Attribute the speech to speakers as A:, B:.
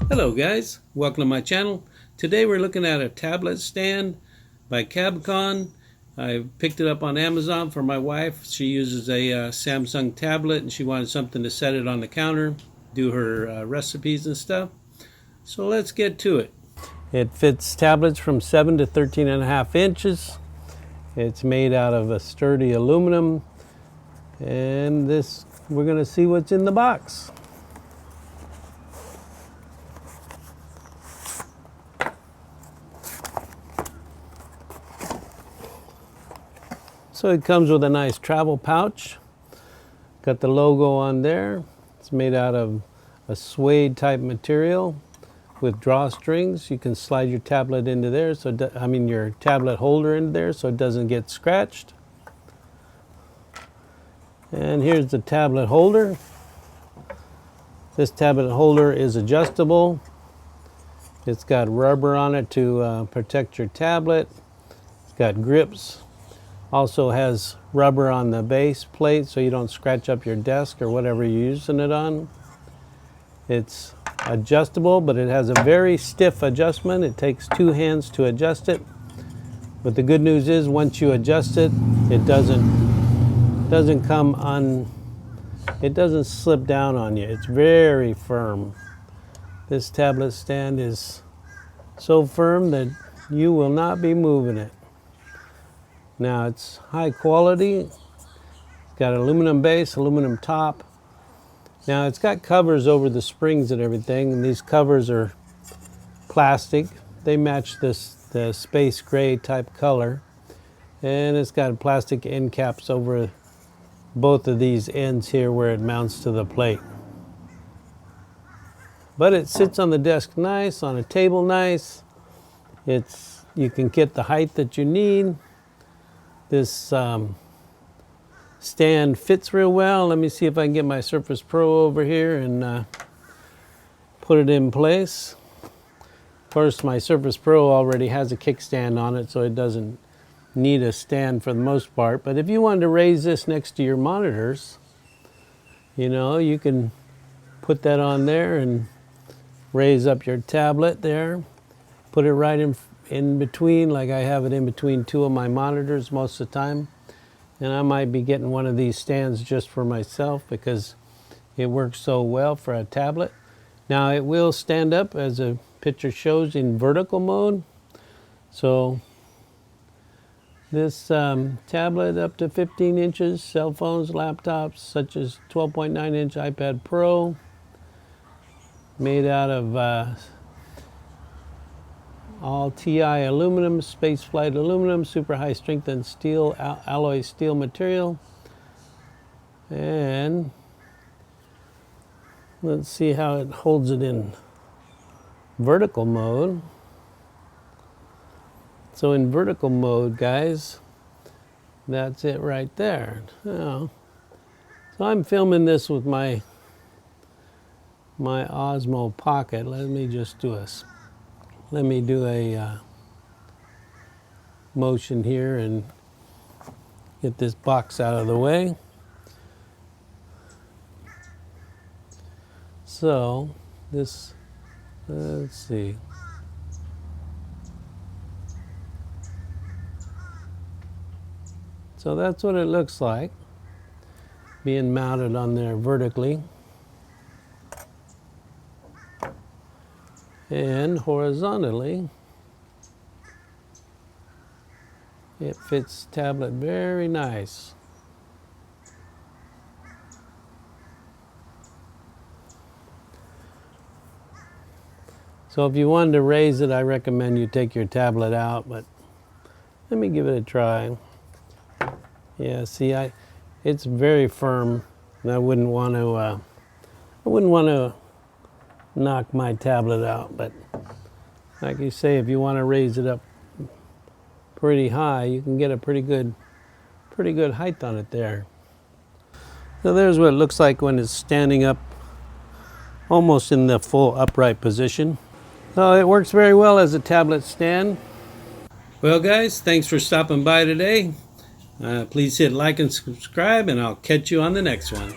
A: Hello guys, welcome to my channel. Today we're looking at a tablet stand by Kabcon. I picked it up on Amazon for my wife. She uses a Samsung tablet and she wanted something to set it on the counter, do her recipes and stuff. So let's get to it. It fits tablets from 7 to 13.5 inches. It's made out of a sturdy aluminum, and we're going to see what's in the box. So it comes with a nice travel pouch. Got the logo on there. It's made out of a suede type material with drawstrings. You can slide your tablet into there, your tablet holder into there so it doesn't get scratched. And here's the tablet holder. This tablet holder is adjustable. It's got rubber on it to protect your tablet. It's got grips. Also has rubber on the base plate so you don't scratch up your desk or whatever you're using it on. It's adjustable, but it has a very stiff adjustment. It takes 2 hands to adjust it. But the good news is once you adjust it, it doesn't slip down on you. It's very firm. This tablet stand is so firm that you will not be moving it. Now it's high quality. It's got an aluminum base, aluminum top. Now it's got covers over the springs and everything, and these covers are plastic. They match the space gray type color, and it's got plastic end caps over both of these ends here where it mounts to the plate. But it sits on the desk nice, on a table nice. You can get the height that you need. This stand fits real well. Let me see if I can get my Surface Pro over here and put it in place. Of course, my Surface Pro already has a kickstand on it, so it doesn't need a stand for the most part. But if you wanted to raise this next to your monitors, you can put that on there and raise up your tablet there. Put it right in between, like I have it in between 2 of my monitors most of the time. And I might be getting one of these stands just for myself because it works so well for a tablet. Now it will stand up, as the picture shows, in vertical mode. So this tablet up to 15 inches, cell phones, laptops such as 12.9-inch iPad Pro, made out of all TI aluminum, spaceflight aluminum, super high strength and steel, alloy steel material. And let's see how it holds it in vertical mode. So in vertical mode, guys, that's it right there. So I'm filming this with my Osmo Pocket. Let me do a motion here and get this box out of the way. So let's see. So that's what it looks like, being mounted on there vertically. And horizontally, it fits tablet very nice. So if you wanted to raise it, I recommend you take your tablet out, but let me give it a try. Yeah, see, it's very firm, and I wouldn't want to knock my tablet out. But like you say, if you want to raise it up pretty high, you can get a pretty good height on it there. So there's what it looks like when it's standing up almost in the full upright position. So it works very well as a tablet stand. Well guys, thanks for stopping by today. Please hit like and subscribe, and I'll catch you on the next one.